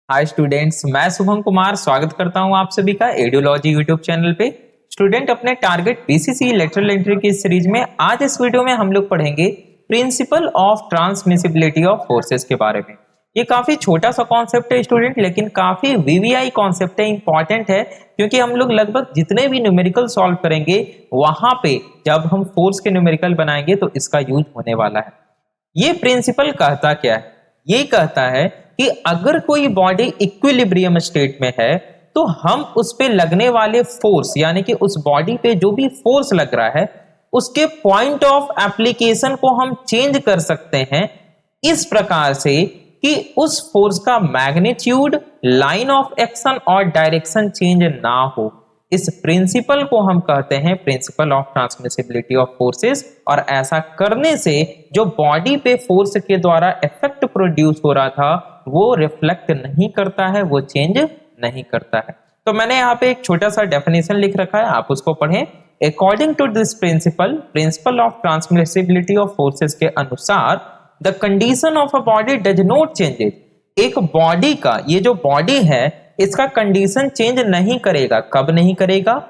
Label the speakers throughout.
Speaker 1: Hi students, मैं शुभम कुमार स्वागत करता हूं आप सभी का एडियोलॉजी यूट्यूब चैनल पे। स्टूडेंट, अपने टारगेट बीसीसी लेटरल एंट्री की सीरीज में आज इस वीडियो में हम लोग पढ़ेंगे principal of transmissibility of forces के बारे में। ये काफी छोटा सा कॉन्सेप्ट है स्टूडेंट, लेकिन काफी वीवीआई कॉन्सेप्ट है, इंपॉर्टेंट है, क्योंकि हम लोग लगभग जितने भी न्यूमेरिकल सॉल्व करेंगे वहां पे जब हम फोर्स के न्यूमेरिकल बनाएंगे तो इसका यूज होने वाला है। ये प्रिंसिपल कहता क्या है? ये कहता है कि अगर कोई बॉडी इक्विलिब्रियम स्टेट में है तो हम उस पे लगने वाले फोर्स, यानी कि उस बॉडी पे जो भी फोर्स लग रहा है उसके पॉइंट ऑफ एप्लीकेशन को हम चेंज कर सकते हैं इस प्रकार से कि उस फोर्स का मैग्नीट्यूड, लाइन ऑफ एक्शन और डायरेक्शन चेंज ना हो। इस प्रिंसिपल को हम कहते हैं principal of transmissibility of forces. और ऐसा करने से जो बॉडी पे फोर्स के द्वारा इफेक्ट प्रोड्यूस हो रहा था वो रिफ्लेक्ट नहीं करता है, वो चेंज नहीं करता है। तो मैंने यहाँ पे एक छोटा सा डेफिनेशन लिख रखा है, आप उसको पढ़ें। According to this principle of transmissibility of forces के अनुसार the condition of a body does not changes. एक बॉडी का, ये जो बॉडी है इसका कंडीशन चेंज नहीं करेगा। कब नहीं करेगा?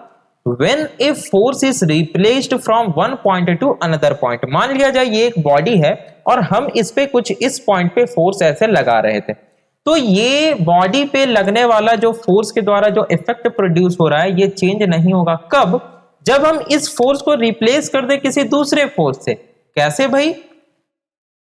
Speaker 1: When a force is replaced from one point to another point। मान लिया जाए ये एक बॉडी है और हम इस पे कुछ इस पॉइंट पे फोर्स ऐसे लगा रहे थे, तो ये बॉडी पे लगने वाला जो फोर्स के द्वारा जो इफेक्ट प्रोड्यूस हो रहा है ये चेंज नहीं होगा। कब? जब हम इस फोर्स को रिप्लेस कर दे किसी दूसरे फोर्स से। कैसे भाई?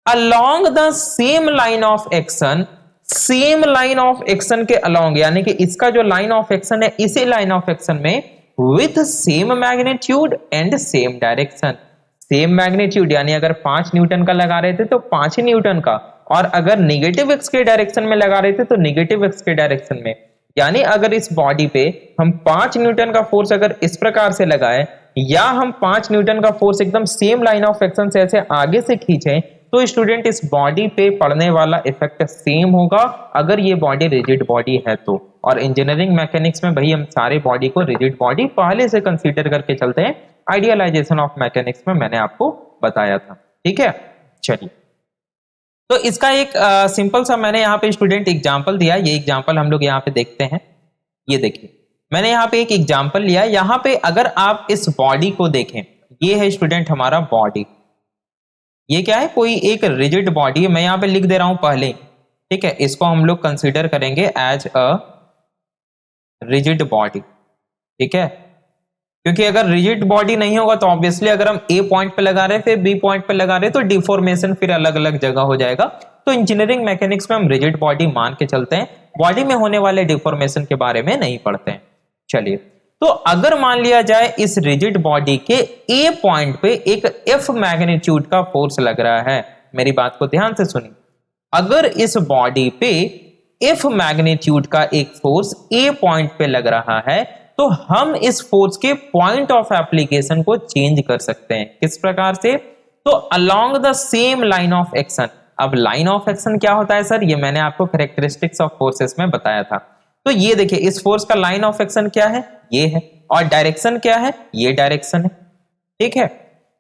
Speaker 1: Along the same line of action, same line of action के अलोंग, यानी कि इसका जो लाइन ऑफ एक्शन है इसी लाइन ऑफ एक्शन में with same magnitude and same direction. Same magnitude यानी अगर 5 न्यूटन का लगा रहे थे तो 5 ही न्यूटन का, और अगर निगेटिव एक्स के डायरेक्शन में लगा रहे थे तो निगेटिव एक्स के डायरेक्शन में। यानी अगर इस बॉडी पे हम 5 न्यूटन का फोर्स अगर इस प्रकार से लगाए, या हम 5 न्यूटन का फोर्स एकदम सेम लाइन ऑफ एक्शन से ऐसे आगे से खींचे, तो स्टूडेंट इस बॉडी पे पड़ने वाला इफेक्ट सेम होगा अगर ये बॉडी रिजिड बॉडी है तो। और इंजीनियरिंग मैकेनिक्स में भाई हम सारे बॉडी को रिजिड बॉडी पहले से कंसीडर करके चलते हैं। आइडियलाइजेशन ऑफ मैकेनिक्स में मैंने आपको बताया था, ठीक है। चलिए, तो इसका एक सिंपल सा मैंने यहाँ पे स्टूडेंट एग्जांपल दिया। ये एग्जांपल हम लोग यहाँ पे देखते हैं। ये देखिए, मैंने यहाँ पे एक एग्जांपल लिया। यहाँ पे अगर आप इस बॉडी को देखें, ये है स्टूडेंट हमारा बॉडी। ये क्या है? कोई एक रिजिड बॉडी है। मैं यहाँ पे लिख दे रहा हूं पहले, ठीक है। इसको हम लोग कंसीडर करेंगे एज अ रिजिड बॉडी, ठीक है। क्योंकि अगर रिजिड बॉडी नहीं होगा तो ऑब्वियसली अगर हम ए पॉइंट पे लगा रहे हैं फिर बी पॉइंट पे लगा रहे हैं तो डिफॉर्मेशन फिर अलग अलग जगह हो जाएगा। तो इंजीनियरिंग मैकेनिक्स में हम रिजिड बॉडी मान के चलते हैं, बॉडी में होने वाले डिफॉर्मेशन के बारे में नहीं पढ़ते हैं। चलिए, तो अगर मान लिया जाए इस रिजिड बॉडी के ए पॉइंट पे एक एफ मैग्नीट्यूड का फोर्स लग रहा है। मेरी बात को ध्यान से सुनिए। अगर इस बॉडी पे एफ मैग्नीट्यूड का एक फोर्स ए पॉइंट पे लग रहा है तो हम इस फोर्स के पॉइंट ऑफ एप्लीकेशन को चेंज कर सकते हैं। किस प्रकार से? तो along the same line of action. अब लाइन ऑफ एक्शन क्या होता है सर? ये मैंने आपको कैरेक्टरिस्टिक्स ऑफ फोर्सेस में बताया था। तो ये देखिए, इस फोर्स का लाइन ऑफ एक्शन क्या है? ये है। और डायरेक्शन क्या है? ये डायरेक्शन है, ठीक है।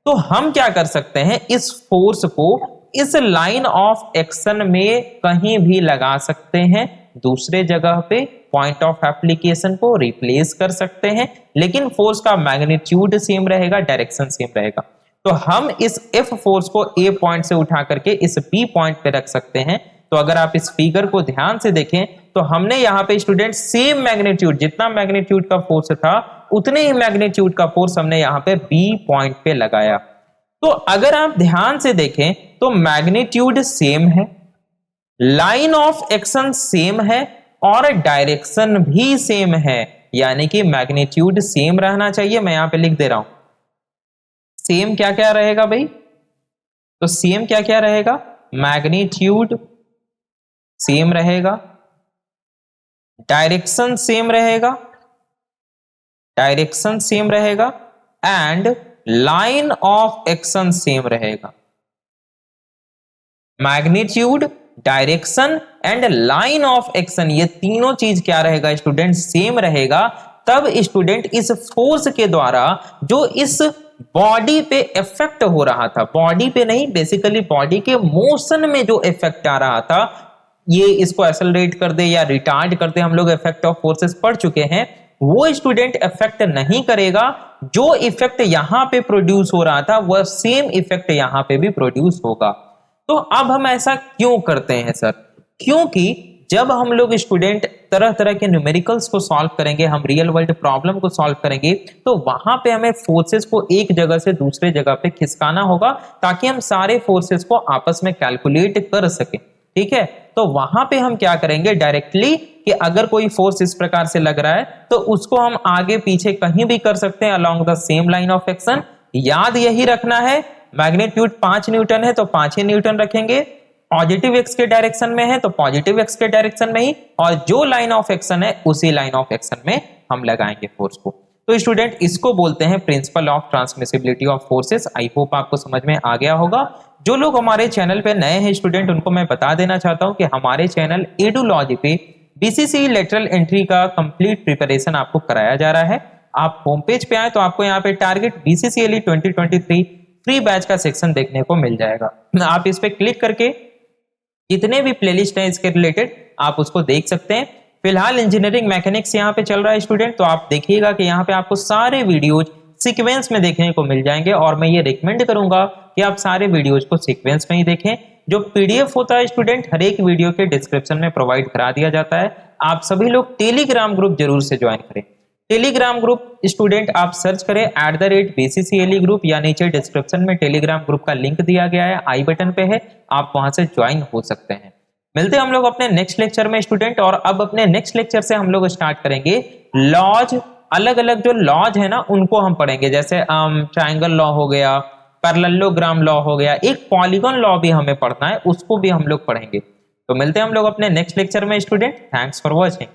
Speaker 1: तो हम क्या कर सकते हैं? इस फोर्स को इस लाइन ऑफ एक्शन में कहीं भी लगा सकते हैं, दूसरे जगह पे पॉइंट ऑफ एप्लीकेशन को रिप्लेस कर सकते हैं, लेकिन फोर्स का मैग्नीट्यूड सेम रहेगा, डायरेक्शन सेम रहेगा। तो हम इस एफ फोर्स को ए पॉइंट से उठा करके इस बी पॉइंट पे रख सकते हैं। तो अगर आप इस फिगर को ध्यान से देखें तो हमने यहाँ पे स्टूडेंट सेम मैग्नीट्यूड, जितना मैग्नीट्यूड का फोर्स था उतने ही मैग्नीट्यूड का फोर्स हमने यहाँ पे बी पॉइंट पे लगाया। तो अगर आप ध्यान से देखें तो मैग्नीट्यूड सेम है, लाइन ऑफ एक्शन सेम है और डायरेक्शन भी सेम है, यानी कि मैग्नीट्यूड सेम रहना चाहिए। मैं यहां पे लिख दे रहा हूं, सेम क्या क्या रहेगा भाई? तो सेम क्या क्या रहेगा? मैग्नीट्यूड सेम रहेगा, डायरेक्शन सेम रहेगा, डायरेक्शन सेम रहेगा and line of action same रहेगा। Magnitude, direction and line of action, ये तीनों चीज क्या रहेगा स्टूडेंट? सेम रहेगा। तब स्टूडेंट इस फोर्स के द्वारा जो इस बॉडी पे इफेक्ट हो रहा था, बॉडी पे नहीं, बेसिकली बॉडी के मोशन में जो इफेक्ट आ रहा था ये इसको एक्सेलरेट कर दे या रिटार्ड कर दे, हम लोग इफेक्ट ऑफ फोर्सेस पढ़ चुके हैं, वो स्टूडेंट इफेक्ट नहीं करेगा। जो इफेक्ट यहां पे प्रोड्यूस हो रहा था वह सेम इफेक्ट यहां पे भी प्रोड्यूस होगा। तो अब हम ऐसा क्यों करते हैं सर? क्योंकि जब हम लोग स्टूडेंट तरह तरह के न्यूमेरिकल्स को सॉल्व करेंगे, हम रियल वर्ल्ड प्रॉब्लम को सॉल्व करेंगे, तो वहां पे हमें फोर्सेस को एक जगह से दूसरे जगह पे खिसकाना होगा ताकि हम सारे फोर्सेस को आपस में कैलकुलेट कर सकें। ठीक है, तो वहां पे हम क्या करेंगे डायरेक्टली कि अगर कोई फोर्स इस प्रकार से लग रहा है तो उसको हम आगे पीछे कहीं भी कर सकते हैं along the same line of action. याद यही रखना है, मैग्नीट्यूड 5 न्यूटन है तो 5 ही न्यूटन रखेंगे, पॉजिटिव एक्स के डायरेक्शन में है तो पॉजिटिव एक्स के डायरेक्शन में ही, और जो लाइन ऑफ एक्शन है उसी लाइन ऑफ एक्शन में हम लगाएंगे फोर्स को। तो स्टूडेंट इसको बोलते हैं principal of transmissibility of forces. I hope आपको समझ में आ गया होगा। जो लोग हमारे चैनल पे नए हैं स्टूडेंट, उनको मैं बता देना चाहता हूं कि हमारे चैनल एडुलॉजी पे बीसीसी लेटरल एंट्री का कंप्लीट प्रिपरेशन आपको कराया जा रहा है। आप होम पेज पे आए तो आपको यहाँ पे टारगेट बीसीसीएलई 2023 फ्री बैच का सेक्शन देखने को मिल जाएगा। आप इस पे क्लिक करके जितने भी प्लेलिस्ट हैं इसके रिलेटेड आप उसको देख सकते हैं। फिलहाल इंजीनियरिंग मैकेनिक्स यहाँ पे चल रहा है स्टूडेंट, तो आप देखिएगा कि यहाँ पे आपको सारे वीडियोज सीक्वेंस में देखने को मिल जाएंगे, और मैं ये रिकमेंड करूंगा कि आप सारे वीडियोज को सीक्वेंस में ही देखें। जो पीडीएफ होता है स्टूडेंट हर एक वीडियो के डिस्क्रिप्शन में प्रोवाइड करा दिया जाता है। आप सभी लोग टेलीग्राम ग्रुप जरूर से ज्वाइन करें। टेलीग्राम ग्रुप स्टूडेंट आप सर्च करें @BCCLE ग्रुप, या नीचे डिस्क्रिप्शन में टेलीग्राम ग्रुप का लिंक दिया गया है, आई बटन पे है, आप वहां से ज्वाइन हो सकते हैं। मिलते हैं हम लोग अपने नेक्स्ट लेक्चर में स्टूडेंट, और अब अपने नेक्स्ट लेक्चर से हम लोग स्टार्ट करेंगे लॉज। अलग अलग जो लॉज है ना उनको हम पढ़ेंगे, जैसे ट्रायंगल लॉ हो गया, पैरेललोग्राम लॉ हो गया, एक पॉलीगॉन लॉ भी हमें पढ़ना है, उसको भी हम लोग पढ़ेंगे। तो मिलते हैं हम लोग अपने नेक्स्ट लेक्चर में स्टूडेंट। Thanks for watching.